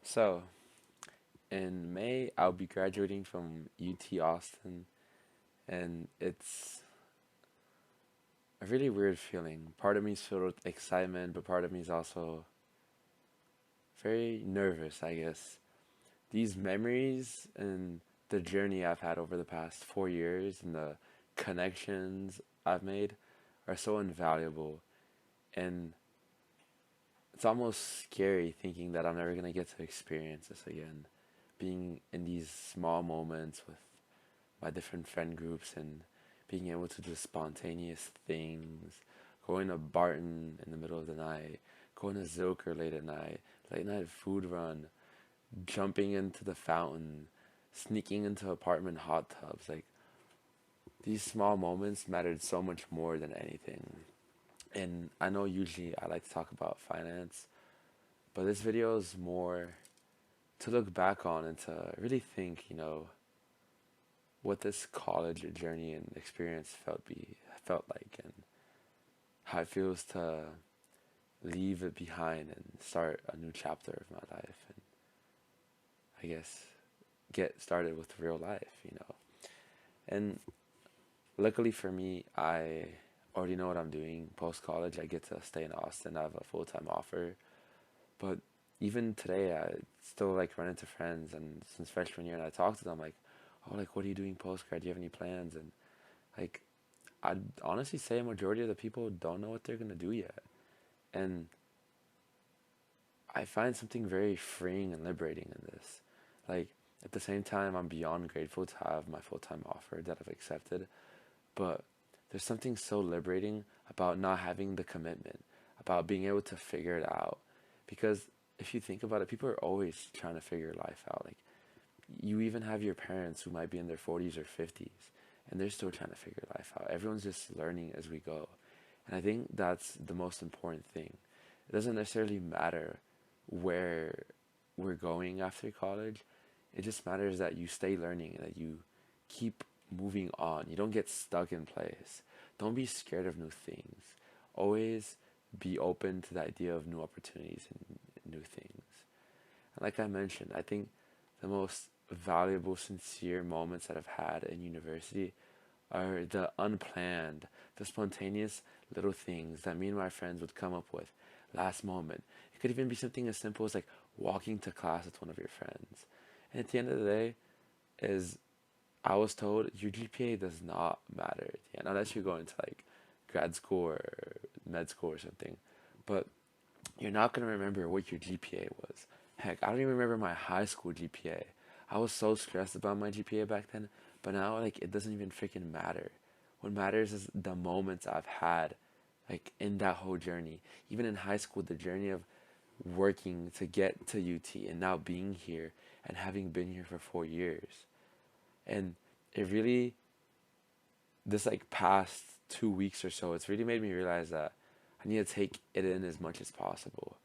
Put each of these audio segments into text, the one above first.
So, in May, I'll be graduating from UT Austin, and it's a really weird feeling. Part of me is filled with excitement, but part of me is also very nervous, I guess. These memories and the journey I've had over the past 4 years and the connections I've made are so invaluable, and it's almost scary thinking that I'm never gonna get to experience this again. Being in these small moments with my different friend groups and being able to do spontaneous things, going to Barton in the middle of the night, going to Zilker late night food run, jumping into the fountain, sneaking into apartment hot tubs. Like these small moments mattered so much more than anything. And I know usually I like to talk about finance, but this video is more to look back on and to really think, what this college journey and experience felt like, and how it feels to leave it behind and start a new chapter of my life, and I guess get started with real life. And luckily for me, I already know what I'm doing post college. I get to stay in Austin. I have a full time offer, but even today, I still like run into friends, and since freshman year, and I talk to them like, "Oh, like, what are you doing post grad? Do you have any plans?" And like, I'd honestly say a majority of the people don't know what they're gonna do yet. And I find something very freeing and liberating in this. Like, at the same time, I'm beyond grateful to have my full time offer that I've accepted, but there's something so liberating about not having the commitment, about being able to figure it out. Because if you think about it, people are always trying to figure life out. Like, you even have your parents who might be in their 40s or 50s, and they're still trying to figure life out. Everyone's just learning as we go. And I think that's the most important thing. It doesn't necessarily matter where we're going after college. It just matters that you stay learning and that you keep moving on. You don't get stuck in place. Don't be scared of new things. Always be open to the idea of new opportunities and new things. And like I mentioned, I think the most valuable, sincere moments that I've had in university are the unplanned, the spontaneous little things that me and my friends would come up with last moment. It could even be something as simple as like walking to class with one of your friends. And at the end of the day, is I was told your GPA does not matter at the end, unless you're going to like grad school or med school or something. But you're not gonna remember what your GPA was. Heck, I don't even remember my high school GPA. I was so stressed about my GPA back then, but now like it doesn't even freaking matter. What matters is the moments I've had, like in that whole journey. Even in high school, the journey of working to get to UT and now being here and having been here for 4 years. And it really, this like past 2 weeks or so, it's really made me realize that I need to take it in as much as possible.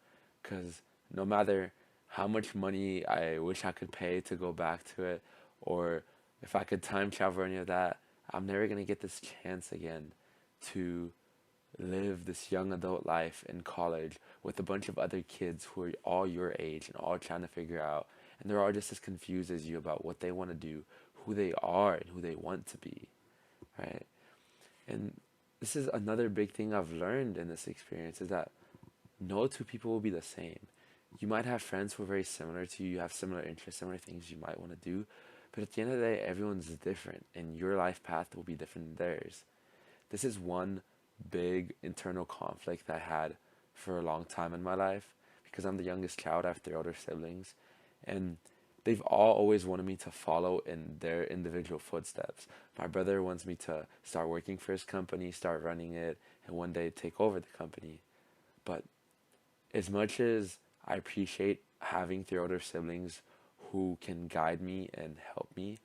Because no matter how much money I wish I could pay to go back to it, or if I could time travel or any of that, I'm never going to get this chance again to live this young adult life in college with a bunch of other kids who are all your age and all trying to figure out. And they're all just as confused as you about what they want to do, who they are, and who they want to be, right? And this is another big thing I've learned in this experience is that no two people will be the same. You might have friends who are very similar to you, you have similar interests, similar things you might want to do, but at the end of the day, everyone's different, and your life path will be different than theirs. This is one big internal conflict I had for a long time in my life because I'm the youngest child. I have three older siblings, and they've all always wanted me to follow in their individual footsteps. My brother wants me to start working for his company, start running it, and one day take over the company. But as much as I appreciate having three older siblings who can guide me and help me,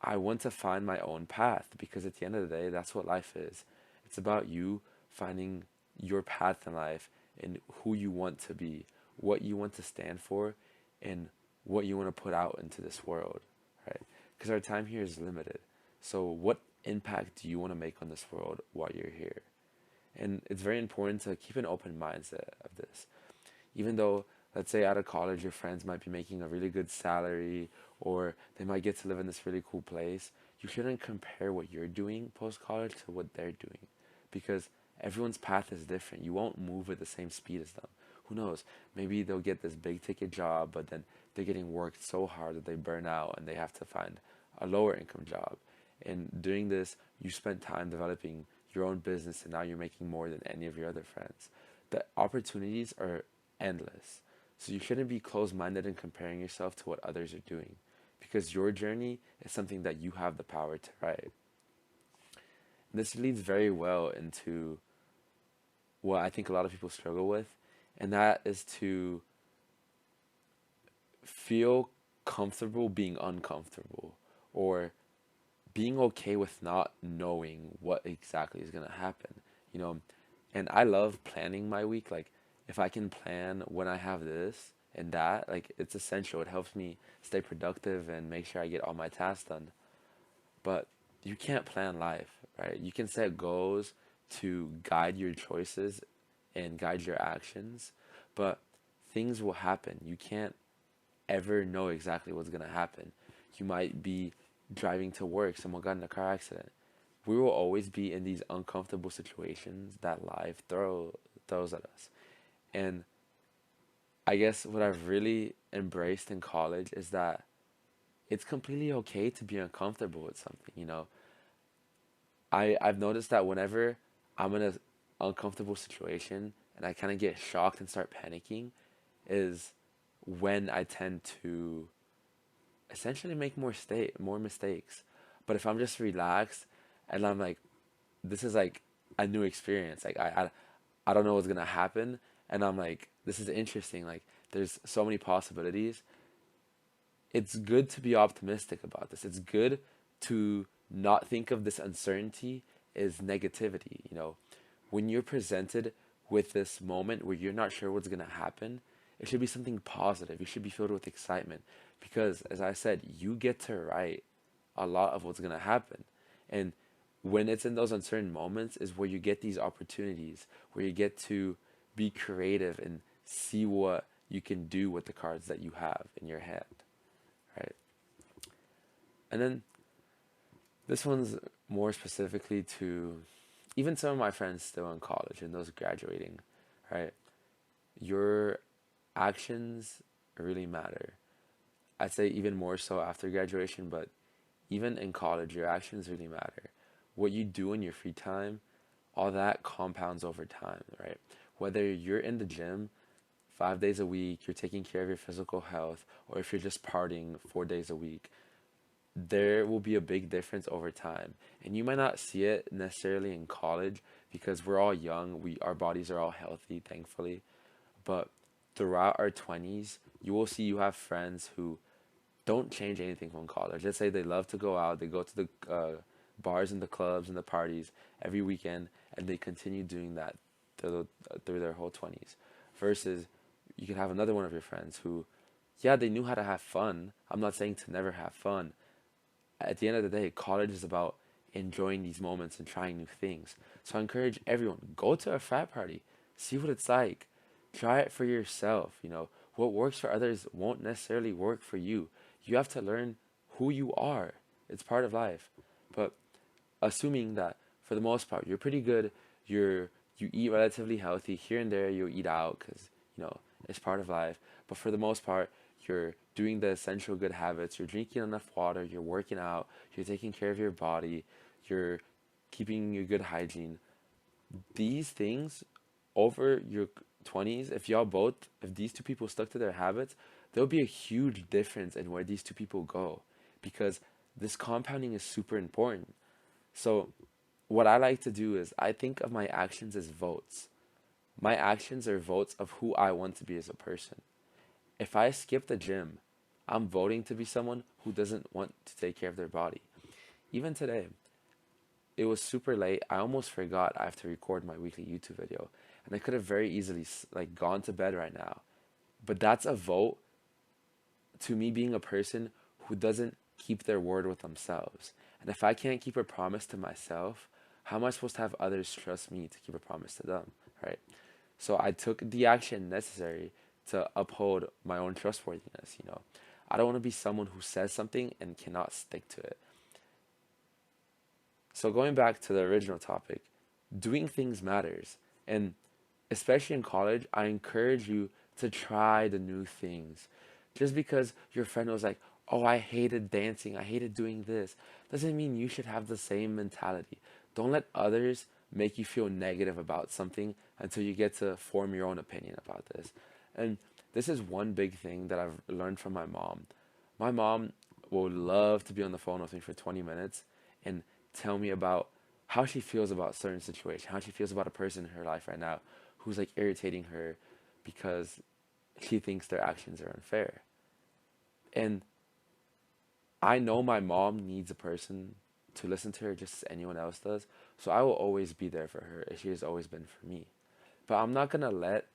I want to find my own path because at the end of the day, that's what life is. It's about you finding your path in life and who you want to be, what you want to stand for, and what you want to put out into this world, right? Because our time here is limited. So, what impact do you want to make on this world while you're here? And it's very important to keep an open mindset of this. Even though Let's say out of college, your friends might be making a really good salary, or they might get to live in this really cool place. You shouldn't compare what you're doing post college to what they're doing, because everyone's path is different. You won't move at the same speed as them. Who knows? Maybe they'll get this big ticket job, but then they're getting worked so hard that they burn out and they have to find a lower income job. And doing this, you spent time developing your own business, and now you're making more than any of your other friends. The opportunities are endless. So you shouldn't be closed minded in comparing yourself to what others are doing, because your journey is something that you have the power to write. This leads very well into what I think a lot of people struggle with, and that is to feel comfortable being uncomfortable, or being okay with not knowing what exactly is going to happen, you know. And I love planning my week. Like, if I can plan when I have this and that, like, it's essential. It helps me stay productive and make sure I get all my tasks done. But you can't plan life, right? You can set goals to guide your choices and guide your actions, but things will happen. You can't ever know exactly what's going to happen. You might be driving to work, someone got in a car accident. We will always be in these uncomfortable situations that throws at us. And I guess what I've really embraced in college is that it's completely okay to be uncomfortable with something, you know. I've noticed that whenever I'm in a uncomfortable situation and I kind of get shocked and start panicking, is when I tend to essentially make more mistakes. But if I'm just relaxed and I'm like, this is like a new experience. Like, I don't know what's gonna happen, and I'm like, this is interesting. Like, there's so many possibilities. It's good to be optimistic about this. It's good to not think of this uncertainty as negativity. You know, when you're presented with this moment where you're not sure what's gonna happen, it should be something positive. You should be filled with excitement, because, as I said, you get to write a lot of what's gonna happen. And when it's in those uncertain moments is where you get these opportunities, where you get to be creative and see what you can do with the cards that you have in your hand, right? And then this one's more specifically to even some of my friends still in college and those graduating, right? Your actions really matter. I'd say even more so after graduation, but even in college, your actions really matter. What you do in your free time, all that compounds over time, right? Whether you're in the gym 5 days a week, you're taking care of your physical health, or if you're just partying 4 days a week, there will be a big difference over time. And you might not see it necessarily in college because we're all young, our bodies are all healthy, thankfully. But throughout our 20s, you will see you have friends who don't change anything from college. Let's say they love to go out, they go to the bars and the clubs and the parties every weekend, and they continue doing that through their whole 20s. Versus, you can have another one of your friends who, yeah, they knew how to have fun. I'm not saying to never have fun. At the end of the day, college is about enjoying these moments and trying new things. So I encourage everyone, go to a frat party, see what it's like, try it for yourself. You know, what works for others won't necessarily work for you. You have to learn who you are. It's part of life. But assuming that for the most part you're pretty good, you eat relatively healthy, here and there you'll eat out because you know it's part of life. But for the most part, you're doing the essential good habits. You're drinking enough water. You're working out. You're taking care of your body. You're keeping your good hygiene. These things over your 20s, if these two people stuck to their habits, there'll be a huge difference in where these two people go, because this compounding is super important. So what I like to do is I think of my actions as votes. My actions are votes of who I want to be as a person. If I skip the gym, I'm voting to be someone who doesn't want to take care of their body. Even today, it was super late. I almost forgot I have to record my weekly YouTube video, and I could have very easily like gone to bed right now. But that's a vote to me being a person who doesn't keep their word with themselves. And if I can't keep a promise to myself, how am I supposed to have others trust me to keep a promise to them, right? So I took the action necessary to uphold my own trustworthiness, you know. I don't want to be someone who says something and cannot stick to it. So going back to the original topic, doing things matters. And especially in college, I encourage you to try the new things. Just because your friend was like, "Oh, I hated dancing, I hated doing this," doesn't mean you should have the same mentality. Don't let others make you feel negative about something until you get to form your own opinion about this. And this is one big thing that I've learned from my mom. My mom will love to be on the phone with me for 20 minutes and tell me about how she feels about certain situation, how she feels about a person in her life right now who's like irritating her because she thinks their actions are unfair. And I know my mom needs a person to listen to her just as anyone else does. So I will always be there for her as she has always been for me. But I'm not gonna let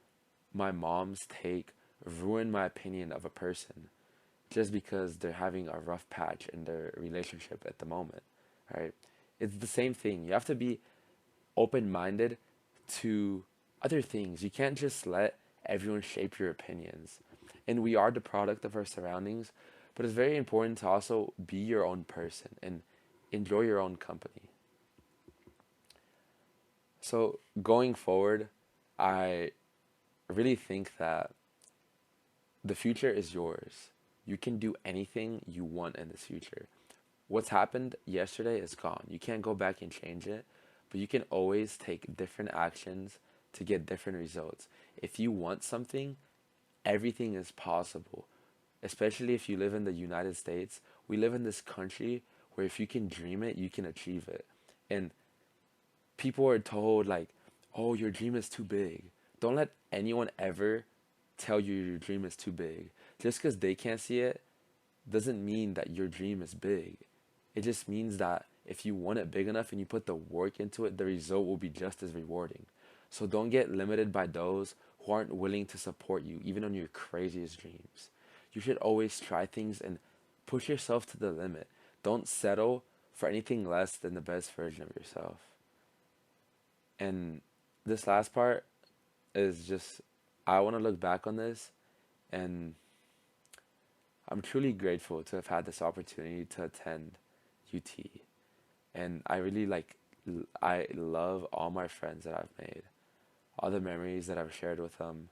my mom's take ruin my opinion of a person just because they're having a rough patch in their relationship at the moment, right? It's the same thing. You have to be open minded to other things. You can't just let everyone shape your opinions. And we are the product of our surroundings, but it's very important to also be your own person and enjoy your own company. So, going forward, I really think that the future is yours. You can do anything you want in this future. What's happened yesterday is gone. You can't go back and change it, but you can always take different actions to get different results. If you want something, everything is possible. Especially if you live in the United States, we live in this country where if you can dream it, you can achieve it. And people are told like, "Oh, your dream is too big." Don't let anyone ever tell you your dream is too big. Just because they can't see it doesn't mean that your dream is big. It just means that if you want it big enough and you put the work into it, the result will be just as rewarding. So don't get limited by those who aren't willing to support you, even on your craziest dreams. You should always try things and push yourself to the limit. Don't settle for anything less than the best version of yourself. And this last part is just, I want to look back on this and I'm truly grateful to have had this opportunity to attend UT. And I really I love all my friends that I've made, all the memories that I've shared with them,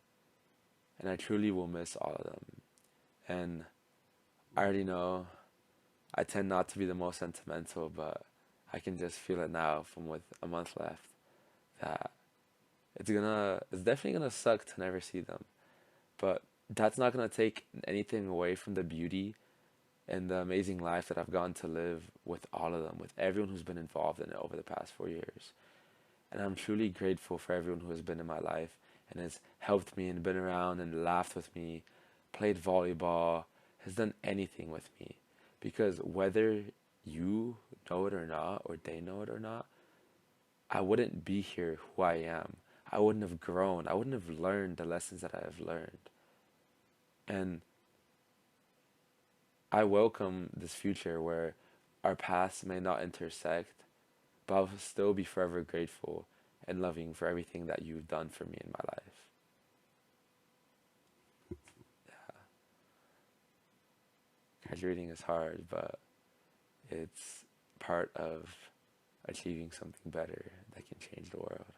and I truly will miss all of them. And I already know I tend not to be the most sentimental, but I can just feel it now from with a month left that it's definitely gonna suck to never see them. But that's not gonna take anything away from the beauty and the amazing life that I've gotten to live with all of them, with everyone who's been involved in it over the past 4 years. And I'm truly grateful for everyone who has been in my life and has helped me and been around and laughed with me, played volleyball, has done anything with me. Because whether you know it or not, or they know it or not, I wouldn't be here who I am. I wouldn't have grown. I wouldn't have learned the lessons that I have learned. And I welcome this future where our paths may not intersect, but I'll still be forever grateful and loving for everything that you've done for me in my life. Graduating is hard, but it's part of achieving something better that can change the world.